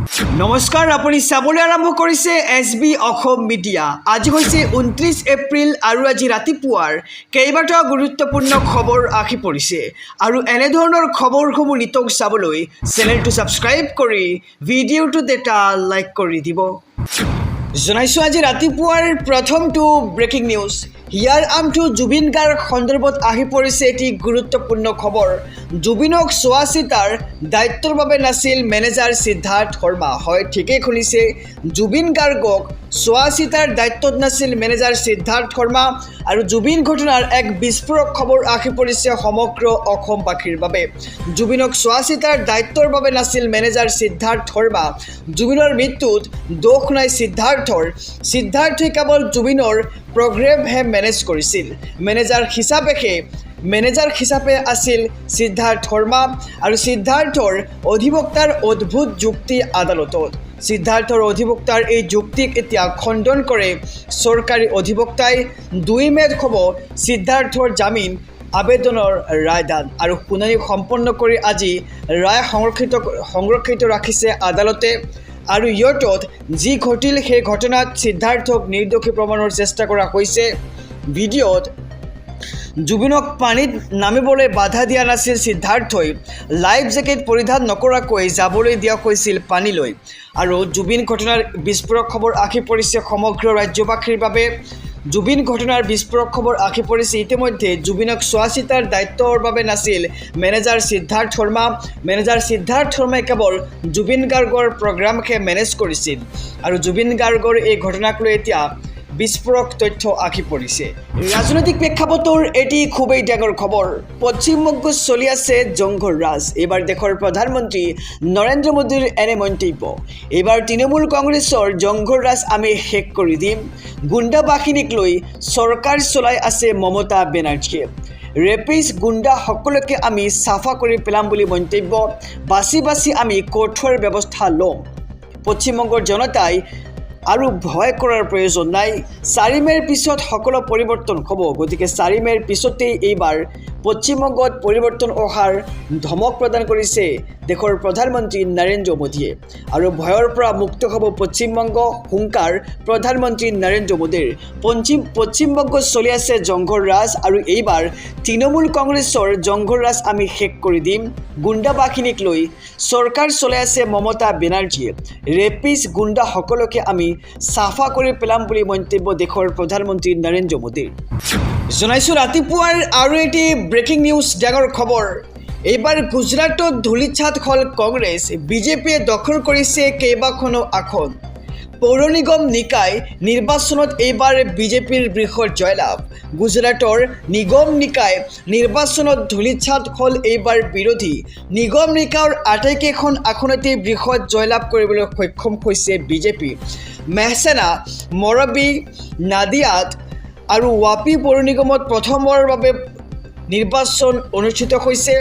নমস্কাৰ, আপুনি চাবলৈ আৰম্ভ কৰিছে SB অসম মিডিয়া। আজি হৈছে 29 এপ্ৰিল আৰু আজি ৰাতিপুৱাৰ কেইবাটাও গুৰুত্বপূৰ্ণ খবৰ আহি পৰিছে আৰু এনেধৰণৰ খবৰসমূহ নিতৌ চাবলৈ চেনেলটো ছাবস্ক্ৰাইব কৰি ভিডিঅ'টোত এটা লাইক কৰি দিব। জনাইছোঁ আজি ৰাতিপুৱাৰ প্ৰথমটো ব্ৰেকিং নিউজ। ইয়াৰ আমটো জুবিন গাৰ্গ সন্দৰ্ভত আহি পৰিছে এটি গুৰুত্বপূৰ্ণ খবৰ। জুবিনক চোৱা চিতাৰ দায়িত্বৰ বাবে নাছিল মেনেজাৰ সিদ্ধাৰ্থ শৰ্মা। হয়, ঠিকেই শুনিছে, জুবিন গাৰ্গক চোৱা চিতাৰ দায়িত্বত নাছিল মেনেজাৰ সিদ্ধাৰ্থ শৰ্মা। আৰু জুবিন ঘটনাৰ এক বিস্ফোৰক খবৰ আহি পৰিছে সমগ্ৰ অসমবাসীৰ বাবে। জুবিনক চোৱা চিতাৰ দায়িত্বৰ বাবে নাছিল মেনেজাৰ সিদ্ধাৰ্থ শৰ্মা। জুবিনৰ মৃত্যুত দোষ নাই সিদ্ধাৰ্থৰ। সিদ্ধাৰ্থই কেৱল জুবিনৰ প্ৰগ্ৰেমহে মেনেজ কৰিছিল। মেনেজাৰ হিচাপে আছিল সিদ্ধাৰ্থ শৰ্মা। আৰু সিদ্ধাৰ্থৰ অধিবক্তাৰ অদ্ভুত যুক্তি আদালতত। সিদ্ধাৰ্থৰ অধিবক্তাৰ এই যুক্তিক এতিয়া খণ্ডন কৰে চৰকাৰী অধিবক্তাই। 2 মে'ত হ'ব সিদ্ধাৰ্থৰ জামিন আবেদনৰ ৰায়দান আৰু শুনানি সম্পন্ন কৰি আজি ৰায় সংৰক্ষিত ৰাখিছে আদালতে। আৰু ইয়তত যি ঘটিল সেই ঘটনাত সিদ্ধাৰ্থক নিৰ্দোষী প্ৰমাণৰ চেষ্টা কৰা হৈছে। ভিডিঅ'ত জুবিনক পানীত নামিবলৈ বাধা দিয়া নাছিল সিদ্ধাৰ্থই। লাইফ জেকেট পৰিধান নকৰাকৈ যাবলৈ দিয়া হৈছিল পানীলৈ। আৰু জুবিন ঘটনাৰ বিস্ফোৰক খবৰ আহি পৰিছে সমগ্ৰ ৰাজ্যবাসীৰ বাবে। জুবিন ঘটনাৰ বিস্ফোৰক খবৰ আহি পৰিছে ইতিমধ্যে। জুবিনক চোৱা চিতাৰ দায়িত্বৰ বাবে নাছিল মেনেজাৰ সিদ্ধাৰ্থ শৰ্মা। মেনেজাৰ সিদ্ধাৰ্থ শৰ্মাই কেৱল জুবিন গাৰ্গৰ প্ৰগ্ৰামহে মেনেজ কৰিছিল। আৰু জুবিন গাৰ্গৰ এই ঘটনাক লৈ এতিয়া বিস্ফোৰক তথ্য আহি পৰিছে। ৰাজনৈতিক প্ৰেক্ষাপটৰ এটি খুবেই ডাঙৰ খবৰ। পশ্চিমবংগত চলি আছে জংঘল ৰাজ। এইবাৰ দেশৰ প্ৰধানমন্ত্ৰী নৰেন্দ্ৰ মোদীৰ এনে মন্তব্য। এইবাৰ তৃণমূল কংগ্ৰেছৰ জংঘল ৰাজ আমি শেষ কৰি দিম। গুণ্ডা বাহিনীক লৈ চৰকাৰ চলাই আছে মমতা বেনাৰ্জীয়ে। ৰেপিষ্ট গুণ্ডা সকলোকে আমি চাফা কৰি পেলাম বুলি মন্তব্য। বাছি বাছি আমি কঠোৰ ব্যৱস্থা ল'ম। পশ্চিমবংগৰ জনতাই আৰু ভয় কৰাৰ প্ৰয়োজন নাই। 4 মে'ৰ পিছত সকলো পৰিৱৰ্তন হ'ব। গতিকে 4 মে'ৰ পিছতেই এইবাৰ পশ্চিমবংগত পৰিৱৰ্তন অহাৰ ধমক প্ৰদান কৰিছে দেশৰ প্ৰধানমন্ত্ৰী নৰেন্দ্ৰ মোদীয়ে। আৰু ভয়ৰ পৰা মুক্ত হ'ব পশ্চিমবংগ। হুংকাৰ প্ৰধানমন্ত্ৰী নৰেন্দ্ৰ মোদীৰ। পশ্চিমবংগত চলি আছে জংঘল ৰাজ আৰু এইবাৰ তৃণমূল কংগ্ৰেছৰ জংঘল ৰাজ আমি শেষ কৰি দিম। গুণ্ডা বাহিনীক লৈ চৰকাৰ চলাই আছে মমতা বেনাৰ্জীয়ে। ৰেপিষ্ট গুণ্ডা সকলোকে আমি চাফা কৰি পেলাম বুলি মন্তব্য দেশৰ প্ৰধানমন্ত্ৰী নৰেন্দ্ৰ মোদীৰ। জনাইছোঁ ৰাতিপুৱাৰ আৰু এটি ব্ৰেকিং নিউজ ডাঙৰ খবৰ। এইবাৰ গুজৰাটত ধূলিচাত হ'ল কংগ্ৰেছ। বিজেপিয়ে দখল কৰিছে কেইবাখনো আসন। পৌৰ নিগম নিকায় নিৰ্বাচনত এইবাৰ বিজেপিৰ বৃহৎ জয়লাভ। গুজৰাটৰ নিগম নিকায় নিৰ্বাচনত ধূলিচাত হ'ল এইবাৰ বিৰোধী। নিগম নিকায়ৰ আটাইকেইখন আসনতে বৃহৎ জয়লাভ কৰিবলৈ সক্ষম হৈছে বিজেপি। মেহসানা, মৰবী, নাদিয়াদ আৰু ৱাপি পৌৰ নিগমত প্ৰথমবাৰৰ বাবে নিৰ্বাচন অনুষ্ঠিত হৈছে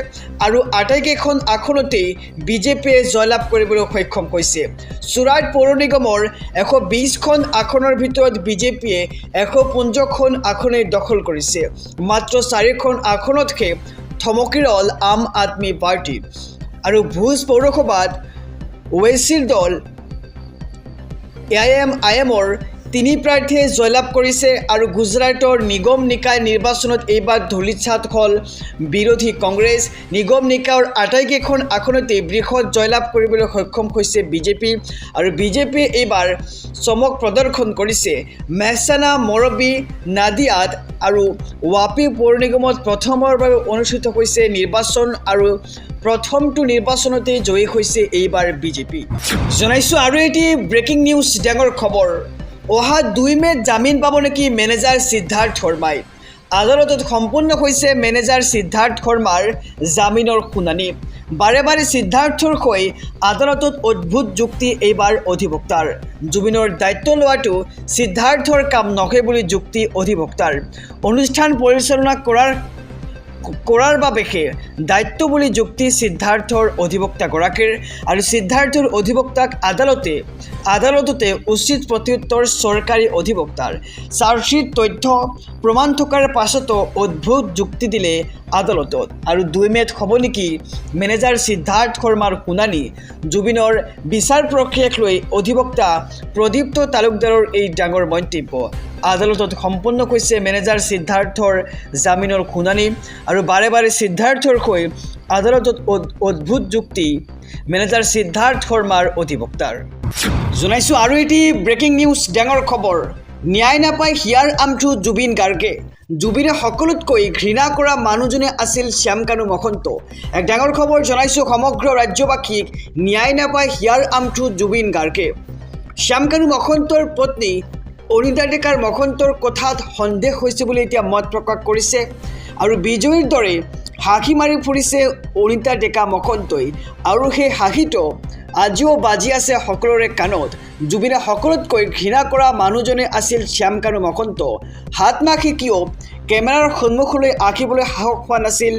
আৰু আটাইকেইখন আসনতেই বিজেপিয়ে জয়লাভ কৰিবলৈ সক্ষম হৈছে। চুৰাট পৌৰ নিগমৰ 120খন আসনৰ ভিতৰত বিজেপিয়ে 115খন আসনেই দখল কৰিছে। মাত্ৰ 4খন আসনতহে থমকি ৰ'ল আম আদমি পাৰ্টি। আৰু ভুজ পৌৰসভাত ওৱেইছিৰ দল AIMৰ 3 প্ৰাৰ্থীয়ে জয়লাভ কৰিছে। আৰু গুজৰাটৰ নিগম নিকায় নিৰ্বাচনত এইবাৰ ধূলিচাত হ'ল বিৰোধী কংগ্ৰেছ। নিগম নিকায়ৰ আটাইকেইখন আসনতে বৃহৎ জয়লাভ কৰিবলৈ সক্ষম হৈছে বিজেপি। আৰু বিজেপিয়ে এইবাৰ চমক প্ৰদৰ্শন কৰিছে। মেহসানা, মৰবী, নাদিয়াদ আৰু ৱাপি পৌৰ নিগমত প্ৰথমবাৰৰ বাবে অনুষ্ঠিত হৈছে নিৰ্বাচন আৰু প্ৰথমটো নিৰ্বাচনতেই জয়ী হৈছে এইবাৰ বিজেপি। জনাইছোঁ আৰু এটি ব্ৰেকিং নিউজ ডাঙৰ খবৰ। অহা 2 মে'ত জামিন পাব নেকি মেনেজাৰ সিদ্ধাৰ্থ শৰ্মাই। আদালতত সম্পূৰ্ণ হৈছে মেনেজাৰ সিদ্ধাৰ্থ শৰ্মাৰ জামিনৰ শুনানি। বাৰে বাৰে সিদ্ধাৰ্থৰ হৈ আদালতত অদ্ভুত যুক্তি এইবাৰ অধিবক্তাৰ। জুবিনৰ দায়িত্ব লোৱাটো সিদ্ধাৰ্থৰ কাম নহয় বুলি যুক্তি অধিবক্তাৰ। অনুষ্ঠান পৰিচালনা কৰাৰ বাবেহে দায়িত্ব বুলি যুক্তি সিদ্ধাৰ্থৰ অধিবক্তাগৰাকীৰ। আৰু সিদ্ধাৰ্থৰ অধিবক্তাক আদালতে আদালততে উচিত প্ৰত্যুত্তৰ চৰকাৰী অধিবক্তাৰ চাৰ্জশ্বিট তথ্য প্ৰমাণ থকাৰ পাছতো অদ্ভুত যুক্তি দিলে আদালতত। আৰু 2 মে'ত হ'ব নেকি মেনেজাৰ সিদ্ধাৰ্থ শৰ্মাৰ শুনানি? জুবিনৰ বিচাৰ প্ৰক্ৰিয়াক লৈ অধিবক্তা প্ৰদীপ্ত তালুকদাৰৰ এই ডাঙৰ মন্তব্য। আদালতত সম্পন্ন হৈছে মেনেজাৰ সিদ্ধাৰ্থৰ জামিনৰ শুনানি আৰু বাৰে বাৰে সিদ্ধাৰ্থৰ হৈ আদালতত অদ্ভুত যুক্তি মেনেজাৰ সিদ্ধাৰ্থ শৰ্মাৰ অধিবক্তাৰ। জনাইছোঁ আৰু এটি ব্ৰেকিং নিউজ, ডাঙৰ খবৰ। ন্যায় নাপায় হিয়াৰ আমঠু জুবিন গাৰ্গে। জুবিনে সকলোতকৈ ঘৃণা কৰা মানুহজনে আছিল শ্যামকানু মহন্ত। এক ডাঙৰ খবৰ জনাইছোঁ সমগ্ৰ ৰাজ্যবাসীক, ন্যায় নাপায় হিয়াৰ আমঠু জুবিন গাৰ্গে। শ্যামকানু মহন্তৰ পত্নী অনিতা ডেকাৰ মহন্তৰ কথাত সন্দেহ হৈছে বুলি এতিয়া মত প্ৰকাশ কৰিছে আৰু বিজয়ীৰ দৰে হাঁহি মাৰি ফুৰিছে অনিতা ডেকা মহন্তই। আৰু সেই হাঁহিটো আজিও বাজি আছে সকলোৰে কাণত। জুবিনে সকলোতকৈ ঘৃণা কৰা মানুহজনে আছিল শ্যামকানু মহন্ত। হাত নাখি কিয় কেমেৰাৰ সন্মুখলৈ আহিবলৈ সাহস হোৱা নাছিল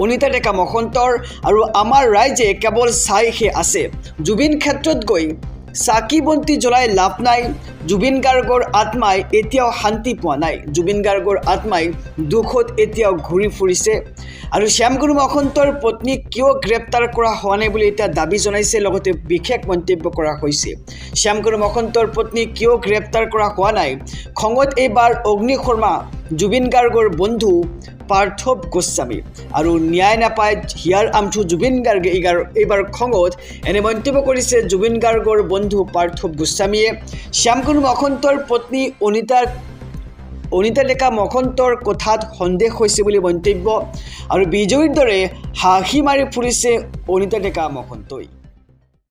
অনিতা ডেকা মহন্তৰ? আৰু আমাৰ ৰাইজে কেৱল চাইহে আছে। জুবিন ক্ষেত্ৰত গৈ চাকি বন্তি জ্বলাই লাভ নাই। জুবিন গাৰ্গৰ আত্মাই এতিয়াও শান্তি পোৱা নাই। জুবিন গাৰ্গৰ আত্মাই দুখত এতিয়াও ঘূৰি ফুৰিছে। আৰু শ্যামকানু মহন্তৰ পত্নীক কিয় গ্ৰেপ্তাৰ কৰা হোৱা নাই বুলি এতিয়া দাবী জনাইছে, লগতে বিশেষ মন্তব্য কৰা হৈছে। শ্যামকানু মহন্তৰ পত্নীক কিয় গ্ৰেপ্তাৰ কৰা হোৱা নাই? খঙত এইবাৰ অগ্নি শৰ্মা, জুবিন গাৰ্গৰ বন্ধু পাৰ্থৱ গোস্বামী। আৰু ন্যায় নাপায় হিয়াৰ আমঠু জুবিন গাৰ্গে এইবাৰ খঙত এনে মন্তব্য কৰিছে জুবিন গাৰ্গৰ বন্ধু পাৰ্থৱ গোস্বামীয়ে। শ্যামকানু মহন্তৰ পত্নী অনিতা ডেকা মহন্তৰ কথাত সন্দেহ হৈছে বুলি মন্তব্য আৰু বিজয়ীৰ দৰে হাঁহি মাৰি ফুৰিছে অনিতা ডেকা মহন্তই।